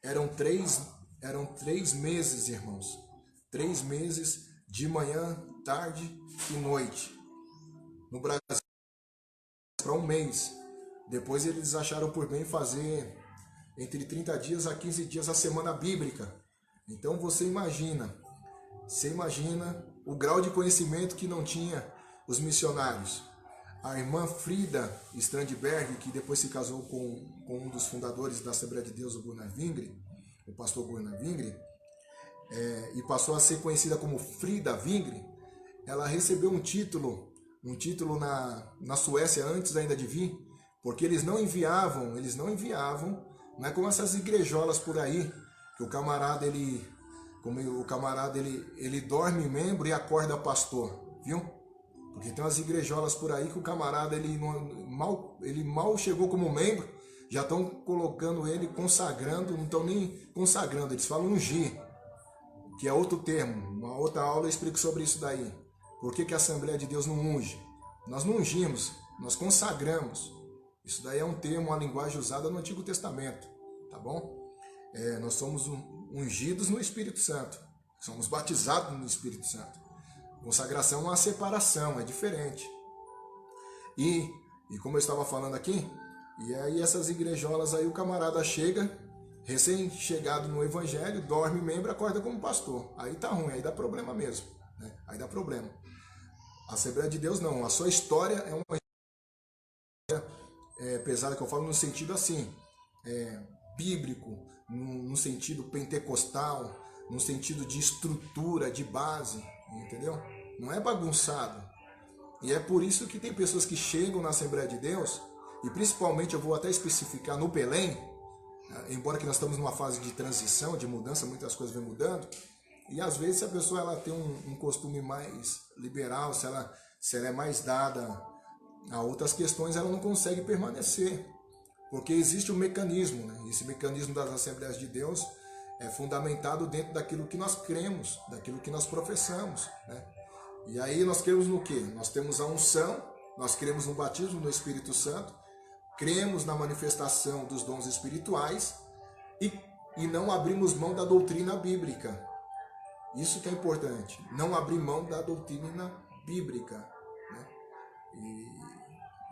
eram três meses, irmãos. 3 meses de manhã, tarde e noite. No Brasil, para 1 mês. Depois eles acharam por bem fazer entre 30 dias a 15 dias a semana bíblica. Então você imagina o grau de conhecimento que não tinha os missionários. A irmã Frida Strandberg, que depois se casou com um dos fundadores da Assembleia de Deus, o Gunnar Wingre, o pastor Gunnar Wingre, e passou a ser conhecida como Frida Wingre, ela recebeu um título na Suécia antes ainda de vir, porque eles não enviavam, não é como essas igrejolas por aí, que o camarada ele dorme membro e acorda pastor, viu? Porque tem umas igrejolas por aí que o camarada ele mal chegou como membro, já estão colocando ele, consagrando, não estão nem consagrando, eles falam ungir, que é outro termo. Uma outra aula eu explico sobre isso daí. Por que a Assembleia de Deus não unge? Nós não ungimos, nós consagramos. Isso daí é um termo, uma linguagem usada no Antigo Testamento, tá bom? Nós somos ungidos no Espírito Santo, somos batizados no Espírito Santo. Consagração é uma separação, é diferente. E como eu estava falando aqui, e aí essas igrejolas aí, o camarada chega, recém-chegado no Evangelho, dorme membro, acorda como pastor. Aí tá ruim, aí dá problema mesmo, né? Aí dá problema. A Assembleia de Deus não, a sua história é uma história pesada, que eu falo no sentido assim, bíblico, no sentido pentecostal, no sentido de estrutura, de base, entendeu? Não é bagunçado. E é por isso que tem pessoas que chegam na Assembleia de Deus, e principalmente eu vou até especificar no Belém, embora que nós estamos numa fase de transição, de mudança, muitas coisas vêm mudando, e às vezes se a pessoa ela tem um costume mais liberal, se ela é mais dada a outras questões, ela não consegue permanecer, porque existe um mecanismo, né? Esse mecanismo das Assembleias de Deus é fundamentado dentro daquilo que nós cremos, daquilo que nós professamos, né? E aí nós cremos no quê? Nós temos a unção, nós cremos no batismo no Espírito Santo, cremos na manifestação dos dons espirituais e não abrimos mão da doutrina bíblica. Isso que é importante, não abrir mão da doutrina bíblica, né?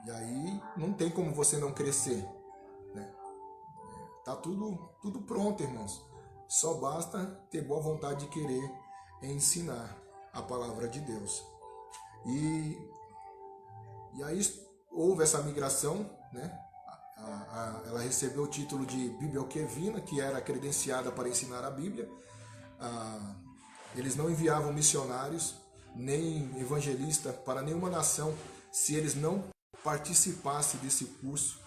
E aí não tem como você não crescer, né? Tá tudo pronto, irmãos. Só basta ter boa vontade de querer ensinar a palavra de Deus. E aí houve essa migração, né? Ela recebeu o título de Bibliokevina, que era credenciada para ensinar a Bíblia. Eles não enviavam missionários, nem evangelista para nenhuma nação, se eles não participassem desse curso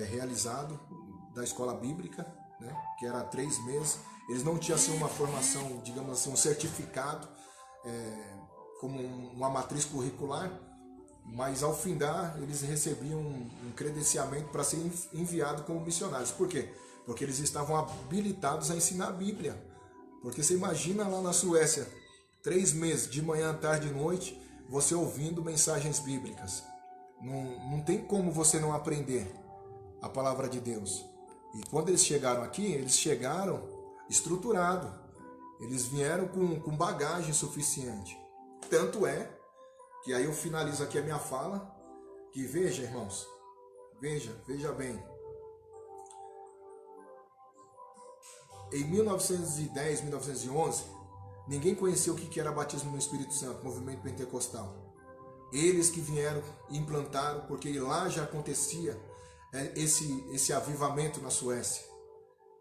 realizado da escola bíblica, né? Que era 3 meses. Eles não tinham assim, uma formação, digamos assim, um certificado, como uma matriz curricular, mas ao findar eles recebiam um credenciamento para ser enviado como missionários. Por quê? Porque eles estavam habilitados a ensinar a Bíblia. Porque você imagina lá na Suécia, 3 meses, de manhã, tarde e noite, você ouvindo mensagens bíblicas. Não tem como você não aprender a palavra de Deus. E quando eles chegaram aqui, eles chegaram estruturados. Eles vieram com bagagem suficiente. Tanto é que aí eu finalizo aqui a minha fala, que veja, irmãos, veja bem. Em 1910, 1911, ninguém conhecia o que era batismo no Espírito Santo, movimento pentecostal. Eles que vieram e implantaram, porque lá já acontecia esse avivamento na Suécia.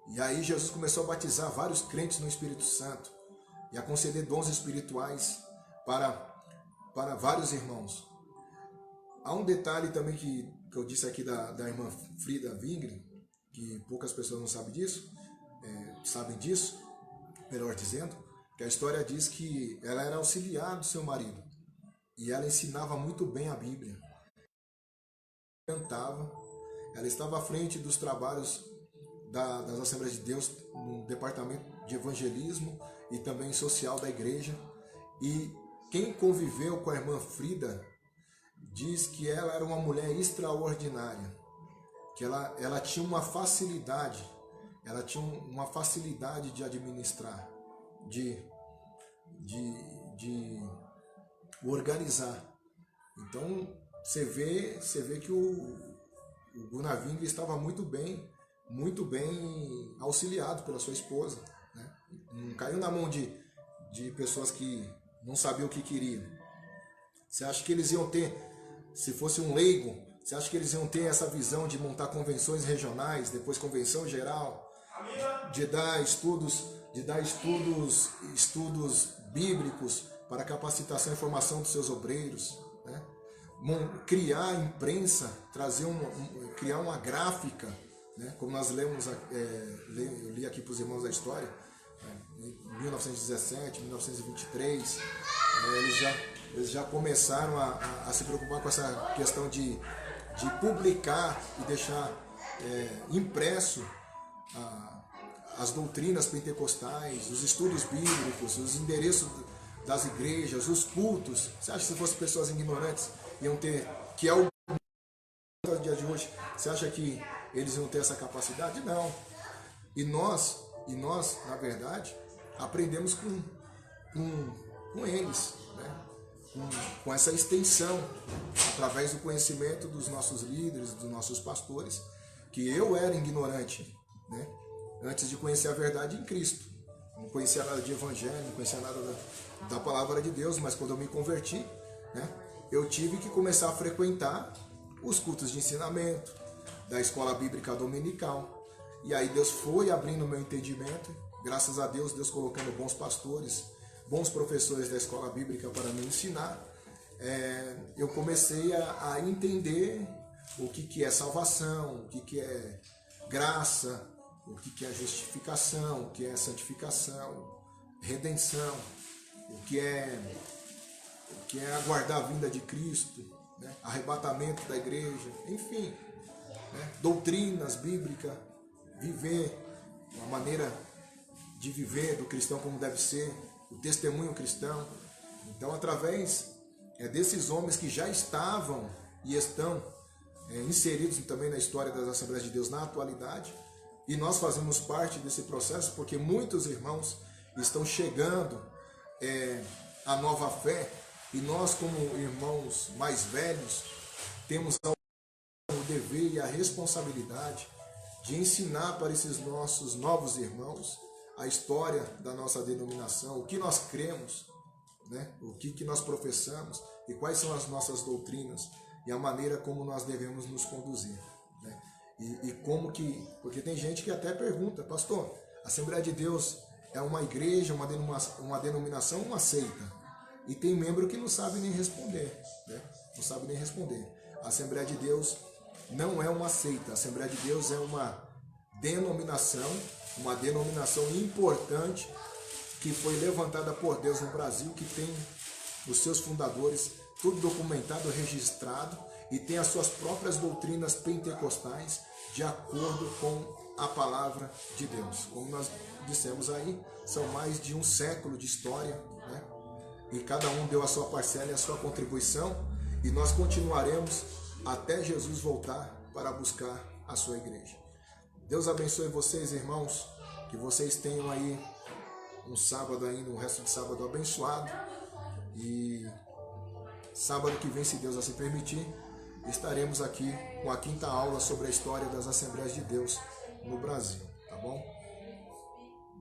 E aí Jesus começou a batizar vários crentes no Espírito Santo e a conceder dons espirituais para vários irmãos. Há um detalhe também que eu disse aqui da irmã Frida Wingre, que poucas pessoas não sabem disso, melhor dizendo, que a história diz que ela era auxiliar do seu marido e ela ensinava muito bem a Bíblia. Ela estava à frente dos trabalhos das Assembleias de Deus no departamento de evangelismo e também social da igreja. E quem conviveu com a irmã Frida diz que ela era uma mulher extraordinária, que ela tinha uma facilidade de administrar, de organizar. Então você vê que o Gunnar Wingre estava muito bem auxiliado pela sua esposa, né? Não caiu na mão de pessoas que não sabiam o que queriam. Você acha que eles iam ter, se fosse um leigo, você acha que eles iam ter essa visão de montar convenções regionais, depois convenção geral, estudos bíblicos para capacitação e formação dos seus obreiros, né? Criar imprensa, criar uma gráfica, né? Como nós lemos, eu li aqui para os irmãos da história, em 1917, 1923, eles já começaram a se preocupar com essa questão de publicar e deixar impresso as doutrinas pentecostais, os estudos bíblicos, os endereços das igrejas, os cultos. Você acha que se fossem pessoas ignorantes iam ter, que é o dia de hoje, você acha que eles iam ter essa capacidade? Não. E nós na verdade, aprendemos com eles, né? Com essa extensão, através do conhecimento dos nossos líderes, dos nossos pastores, que eu era ignorante, né? Antes de conhecer a verdade em Cristo. Não conhecia nada de evangelho, não conhecia nada da palavra de Deus, mas quando eu me converti, né, eu tive que começar a frequentar os cultos de ensinamento, da escola bíblica dominical. E aí Deus foi abrindo o meu entendimento, graças a Deus, Deus colocando bons pastores, bons professores da escola bíblica para me ensinar. Eu comecei a entender o que é salvação, o que é graça, o que é justificação, o que é santificação, redenção, o que é aguardar a vinda de Cristo, né? Arrebatamento da igreja, enfim, né? Doutrinas bíblicas, viver, uma maneira de viver do cristão como deve ser, o testemunho cristão. Então, através desses homens que já estavam e estão inseridos também na história das Assembleias de Deus na atualidade, e nós fazemos parte desse processo porque muitos irmãos estão chegando à nova fé, e nós, como irmãos mais velhos, temos o dever e a responsabilidade de ensinar para esses nossos novos irmãos a história da nossa denominação, o que nós cremos, né? O que nós professamos e quais são as nossas doutrinas e a maneira como nós devemos nos conduzir, né? E como que... Porque tem gente que até pergunta: pastor, a Assembleia de Deus é uma igreja, uma denominação, uma seita? E tem membro que não sabe nem responder, né? Não sabe nem responder. A Assembleia de Deus não é uma seita. A Assembleia de Deus é uma denominação importante que foi levantada por Deus no Brasil, que tem os seus fundadores tudo documentado, registrado, e tem as suas próprias doutrinas pentecostais de acordo com a palavra de Deus. Como nós dissemos aí, são mais de um século de história, né? E cada um deu a sua parcela e a sua contribuição, e nós continuaremos até Jesus voltar para buscar a sua igreja. Deus abençoe vocês, irmãos, que vocês tenham aí um sábado ainda, um resto de sábado abençoado, e sábado que vem, se Deus assim permitir, estaremos aqui com a 5ª aula sobre a história das Assembleias de Deus no Brasil, tá bom?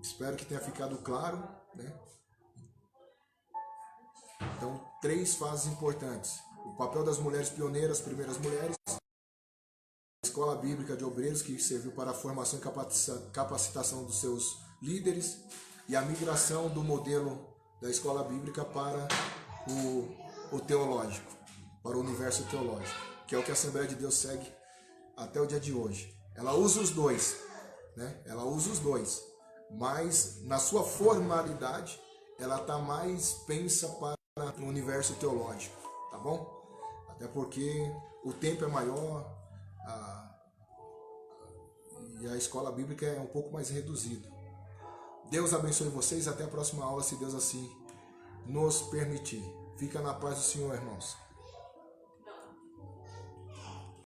Espero que tenha ficado claro, né? Então, 3 fases importantes: o papel das mulheres pioneiras, primeiras mulheres, a escola bíblica de obreiros, que serviu para a formação e capacitação dos seus líderes, e a migração do modelo da escola bíblica para o teológico, para o universo teológico, que é o que a Assembleia de Deus segue até o dia de hoje. Ela usa os dois, né? Ela usa os dois, mas na sua formalidade ela está mais pensa para o universo teológico, tá bom? Até porque o tempo é maior, e a escola bíblica é um pouco mais reduzida. Deus abençoe vocês, até a próxima aula, se Deus assim nos permitir. Fica na paz do Senhor, irmãos.